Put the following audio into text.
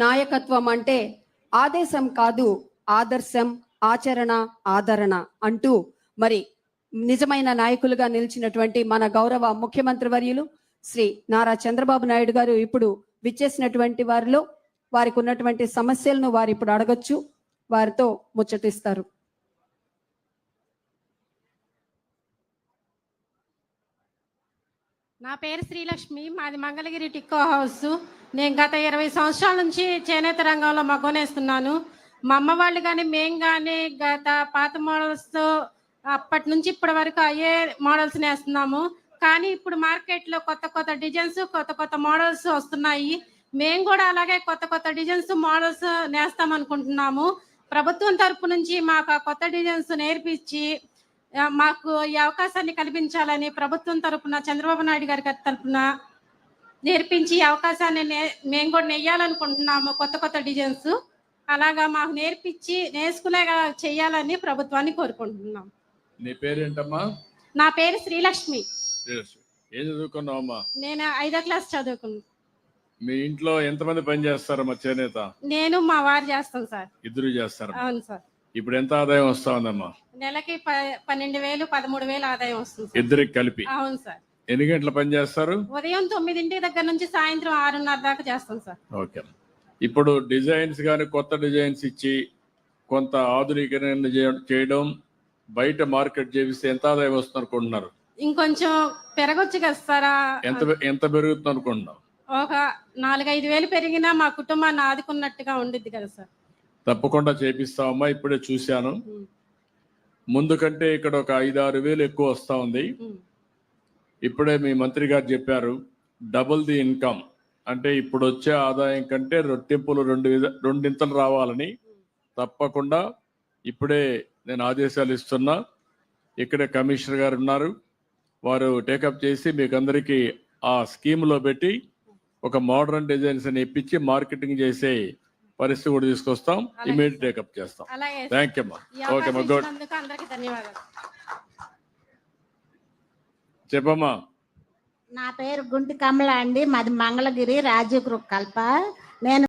నాయకత్వం అంటే ఆదేశం కాదు, ఆదర్శం, ఆచరణ, ఆదరణ అంటూ మరి నిజమైన నాయకులుగా నిలిచినటువంటి మన గౌరవ ముఖ్యమంత్రి వర్యులు శ్రీ నారా చంద్రబాబు నాయుడు గారు ఇప్పుడు విచ్చేసినటువంటి వారిలో వారికి ఉన్నటువంటి సమస్యలను వారు ఇప్పుడు అడగొచ్చు, వారితో ముచ్చటిస్తారు. నా పేరు శ్రీలక్ష్మి, మాది మంగళగిరి టిక్కో హౌస్. నేను గత 20 సంవత్సరాల నుంచి చేనేత రంగంలో మగ్గనేస్తున్నాను. మా అమ్మ వాళ్ళు కానీ మేము కానీ గత పాత మోడల్స్ అప్పటి నుంచి ఇప్పటి వరకు అయ్యే మోడల్స్ నేస్తున్నాము. కానీ ఇప్పుడు మార్కెట్లో కొత్త కొత్త డిజైన్స్, కొత్త కొత్త మోడల్స్ వస్తున్నాయి. మేము కూడా అలాగే కొత్త కొత్త డిజైన్స్, మోడల్స్ నేస్తాం అనుకుంటున్నాము. ప్రభుత్వం తరపు నుంచి మాకు ఆ కొత్త డిజైన్స్ నేర్పించి మాకు ఈ అవకాశాన్ని కల్పించాలని ప్రభుత్వం తరపున, చంద్రబాబు నాయుడు గారి తరపున నేర్పించి అవకాశాన్ని మేము కూడా నెయ్యాలనుకుంటున్నాము. కొత్త కొత్త డిజైన్స్ అలాగా మాకు నేర్పించి నేర్చుకునేలా చేయాలని ప్రభుత్వాన్ని కోరుకుంటున్నాం. నీ పేరేంటమ్మా? నా పేరు శ్రీలక్ష్మి. ఏం చదువుకున్నావమ్మా? నేను 5వ క్లాస్ చదువుకున్నాను. మీ ఇంట్లో ఎంతమంది పని చేస్తారమ్మా చేనేత? నేను మా వారు చేస్తాం సార్. ఇద్దరు చేస్తారు? అవును సార్. ఇప్పుడు ఎంత ఆదాయం వస్తా ఉందమ్మా? నెలకి 12,000 13,000 ఆదాయం వస్తుంది. ఇద్దరికి కలిపి? అవును సార్. ఎన్ని గంటల పని చేస్తారు? ఉదయం 9 దగ్గర నుంచి సాయంత్రం 6:30 దాకా చేస్తాం సార్. ఓకే. ఇప్పుడు డిజైన్స్ కానీ కొత్త డిజైన్స్ ఇచ్చి కొంత ఆధునీకరణ చేయడం, బయట మార్కెట్ చేపిస్తే ఎంత ఆదాయం వస్తుంది అనుకుంటున్నారు? ఇంకొంచెం పెరగొచ్చు కదా సార్. ఎంత పెరుగుతుంది అనుకుంటున్నావు? ఒక 4-5 వేలు పెరిగినా మా కుటుంబాన్ని ఆదుకున్నట్టుగా ఉండిద్ది కదా సార్. తప్పకుండా చేపిస్తామమ్మా. ఇప్పుడే చూశాను, ముందు కంటే ఇక్కడ ఒక 5-6 వేలు ఎక్కువ వస్తా ఉంది. ఇప్పుడే మీ మంత్రి గారు చెప్పారు డబుల్ ది ఇన్కమ్, అంటే ఇప్పుడు వచ్చే ఆదాయం కంటే రెట్టింపులు రెండింతలు రావాలని. తప్పకుండా ఇప్పుడే నేను ఆదేశాలు ఇస్తున్నా. ఇక్కడే కమిషనర్ గారు ఉన్నారు, వారు టేకప్ చేసి మీకు అందరికీ ఆ స్కీమ్లో పెట్టి ఒక మోడర్న్ డిజైన్స్ అని ఇప్పించి మార్కెటింగ్ చేసే పరిస్థితి కూడా తీసుకొస్తాం. ఇమీడియట్ టేకప్ చేస్తాం. థ్యాంక్ యూ అమ్మా. ఓకే అమ్మా, గుడ్. చెప్పమ్మా. నా పేరు గుంటి కమల అండి, మాది మంగళగిరి రాజీవ్ కల్ప. నేను